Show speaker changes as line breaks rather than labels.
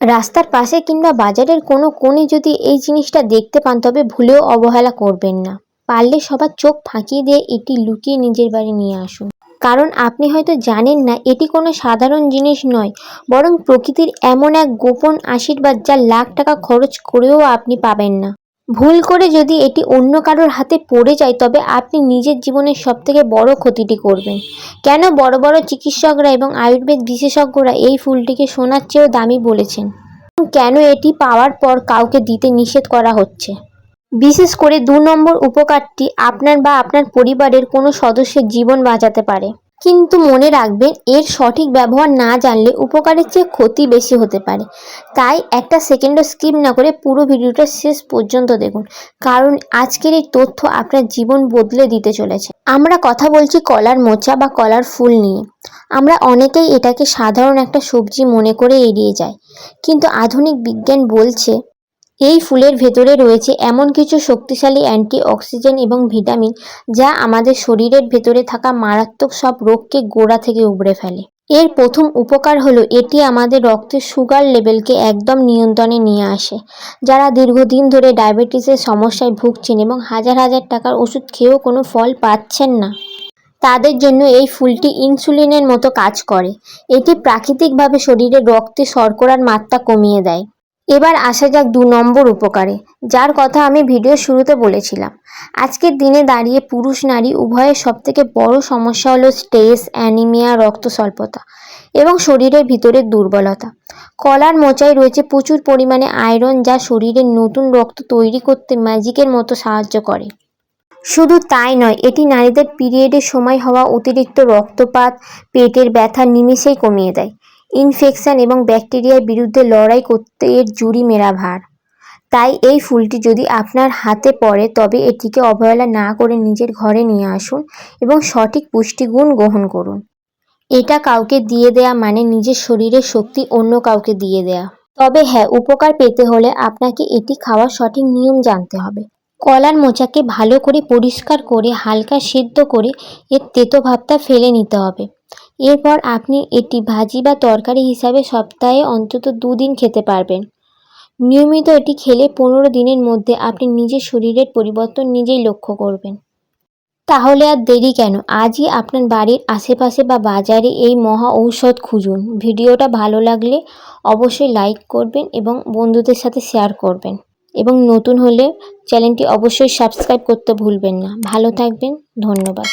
রাস্তার পাশে কিংবা বাজারের কোনো কোণে যদি এই জিনিসটা দেখতে পান তবে ভুলেও অবহেলা করবেন না। পারলে সবার চোখ ফাঁকি দিয়ে এটি লুকিয়ে নিজের বাড়ি নিয়ে আসুন। কারণ আপনি হয়তো জানেন না এটি কোনো সাধারণ জিনিস নয়, বরং প্রকৃতির এমন এক গোপন আশীর্বাদ যা লাখ টাকা খরচ করেও আপনি পাবেন না। ভুল করে যদি এটি অন্য কারোর হাতে পড়ে যায় তবে আপনি নিজের জীবনের সবথেকে বড় ক্ষতিটি করবেন। কেন বড় বড় চিকিৎসকরা এবং আয়ুর্বেদ বিশেষজ্ঞরা এই ফুলটিকে সোনার চেয়েও দামি বলেছেন? কেন এটি পাওয়ার পর কাউকে দিতে নিষেধ করা হচ্ছে? বিশেষ করে ২ নম্বর উপকারটি আপনার বা আপনার পরিবারের কোনো সদস্যের জীবন বাঁচাতে পারে। কিন্তু মনে রাখবেন, এর সঠিক ব্যবহার না জানলে উপকারের চেয়ে ক্ষতি বেশি হতে পারে। তাই একটা সেকেন্ডও স্কিপ না করে পুরো ভিডিওটা শেষ পর্যন্ত দেখুন, কারণ আজকের এই তথ্য আপনার জীবন বদলে দিতে চলেছে। আমরা কথা বলছি কলার মোচা বা কলার ফুল নিয়ে। আমরা অনেকেই এটাকে সাধারণ একটা সবজি মনে করে এড়িয়ে যাই, কিন্তু আধুনিক বিজ্ঞান বলছে এই ফুলের ভেতরে রয়েছে এমন কিছু শক্তিশালী অ্যান্টিঅক্সিডেন্ট এবং ভিটামিন যা আমাদের শরীরের ভেতরে থাকা মারাত্মক সব রোগকে গোড়া থেকে উবড়ে ফেলে। এর প্রথম উপকার হলো এটি আমাদের রক্তের সুগার লেভেলকে একদম নিয়ন্ত্রণে নিয়ে আসে। যারা দীর্ঘদিন ধরে ডায়াবেটিসের সমস্যায় ভুগছেন এবং হাজার হাজার টাকার ওষুধ খেয়েও কোনো ফল পাচ্ছেন না, তাদের জন্য এই ফুলটি ইনসুলিনের মতো কাজ করে। এটি প্রাকৃতিকভাবে শরীরে রক্তে শর্করার মাত্রা কমিয়ে দেয়। এবার আসা যাক ২ নম্বর উপকারে, যার কথা আমি ভিডিওর শুরুতে বলেছিলাম। আজকের দিনে দাঁড়িয়ে পুরুষ নারী উভয়ের সবথেকে বড় সমস্যা হলো স্ট্রেস, অ্যানিমিয়া, রক্ত স্বল্পতা এবং শরীরের ভিতরের দুর্বলতা। কলার মোচায় রয়েছে প্রচুর পরিমাণে আয়রন যা শরীরের নতুন রক্ত তৈরি করতে ম্যাজিকের মতো সাহায্য করে। শুধু তাই নয়, এটি নারীদের পিরিয়ডের সময় হওয়া অতিরিক্ত রক্তপাত, পেটের ব্যথা নিমেষেই কমিয়ে দেয়। ইনফেকশন এবং ব্যাকটেরিয়ার বিরুদ্ধে লড়াই করতে এর জুড়ি মেরা ভার। তাই এই ফুলটি যদি আপনার হাতে পড়ে তবে এটিকে অবহেলা না করে নিজের ঘরে নিয়ে আসুন এবং সঠিক পুষ্টিগুণ গ্রহণ করুন। এটা কাউকে দিয়ে দেয়া মানে নিজের শরীরের শক্তি অন্য কাউকে দিয়ে দেয়া। তবে হ্যাঁ, উপকার পেতে হলে আপনাকে এটি খাওয়ার সঠিক নিয়ম জানতে হবে। কলার মোচাকে ভালো করে পরিষ্কার করে হালকা সেদ্ধ করে এর তেতো ভাবটা ফেলে নিতে হবে। এরপর আপনি এটি ভাজি বা তরকারি হিসাবে সপ্তাহে অন্তত ২ দিন খেতে পারবেন। নিয়মিত এটি খেলে ১৫ দিনের মধ্যে আপনি নিজের শরীরের পরিবর্তন নিজেই লক্ষ্য করবেন। তাহলে আর দেরি কেন? আজই আপনার বাড়ির আশেপাশে বা বাজারে এই মহা ঔষধ খুঁজুন। ভিডিওটা ভালো লাগলে অবশ্যই লাইক করবেন এবং বন্ধুদের সাথে শেয়ার করবেন, এবং নতুন হলে চ্যানেলটি অবশ্যই সাবস্ক্রাইব করতে ভুলবেন না। ভালো থাকবেন, ধন্যবাদ।